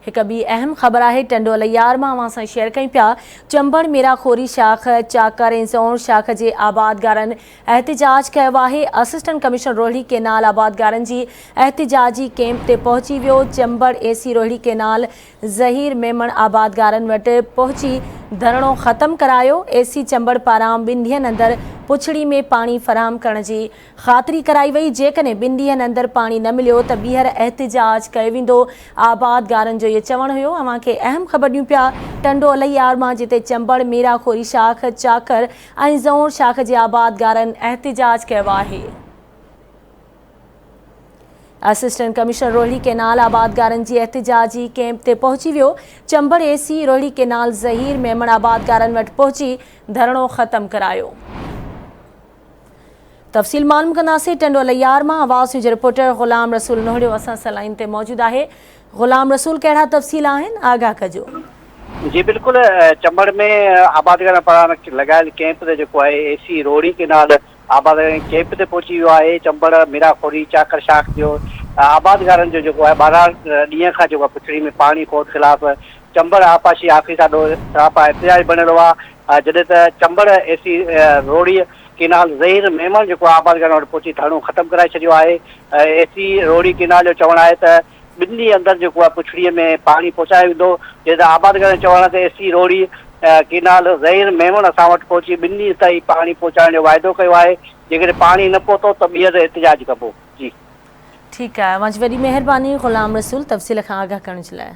एक भी अहम खबर है टंडो लयार में अवां सां शेयर कई पिया। चंबड़ मीराखोरी शाख चाकर ऐं ज़ोण शाख के आबादगारन एहतिजाज किया है। असिस्टेंट कमिश्नर रोहिड़ी केनाल आबादगारन की एहतिजाजी कैंप ते पहुंची वियो। चंबड़ एसी रोहिड़ी केनाल ज़हीर मेमण आबादगारन वट पहुंची धरणो ख़त्म करायो। एसी चंबड़ पारां 2 ॾींहनि अंदर पुछड़ी में पानी फराहम करण की ख़ातिरी कराई वई। जेकॾहिं 2 ॾींहनि अंदर पानी न मिलियो त ॿीहर एहतिजाज कयो वेंदो। आबादगारन जो ये चवण हुयो। अवां खे अहम ख़बर ॾियूं पिया टंडो अलैयार मां, जिते चंबड़ मीराखोरी शाख चाकर ऐं ज़ोण शाख जे आबादगारन एहतिजाज कयो आहे। असिस्टेंट कमिश्नर रोहिड़ी केनाल आबादगारन की एहतिजाजी कैंप ते पहुंची वियो। चंबड़ एसी रोहिड़ी केनाल ज़हीर मेमण आबादगारन वट पहुंची धरणो ख़त्म करायो। तफ़सील मालूम कंदासीं टंडो लयार मां। आवाज़ न्यूज़ रिपोर्टर ग़ुलाम रसूल नोहड़ियो असां सां लाइन ते मौजूद है। ग़ुलाम रसूल, कहिड़ा तफ़सील आहिनि, आगाह कजो। जी बिल्कुल, चंबड़ में आबादगार पारां लगायल कैंप ते जेको आहे एसी रोहिड़ी केनाल आबादगार कैंप ते पहुची वियो आहे। चंबड़ मीराखोरी चाकर शाख जो आबादगारन जो जेको आहे 12 ॾींहं खां जेको पुछड़ी में पानी कोर्ट ख़िलाफ़ चंबड़ आपाशी ऑफिस ॾाढो सरापा एहतिजाज बणियल हुआ। जॾहिं त चंबड़ एसी रोहिड़ी केनाल ज़हीर मेमण जेको आबादगारन वटि पहुची धरणो ख़त्म कराए छॾियो आहे। एसी रोहिड़ी केनाल जो चवणु आहे त 2 ॾींहं अंदर जेको आहे पुछड़ीअ में पानी पहुचाए वेंदो। जंहिं आबादगारन चवण ते एसी रोहिड़ी केनाल ज़हीर मेमण असां वटि पहुची 2 ॾींहं ताईं पानी पहुचाइण जो वाइदो कयो आहे। जेकॾहिं पानी न पहुतो त ॿीहर एहतिजाज कबो। जी ठीक है, वॾी महिरबानी ग़ुलाम रसूल तफ़सील खां आगाह करण जे लाइ।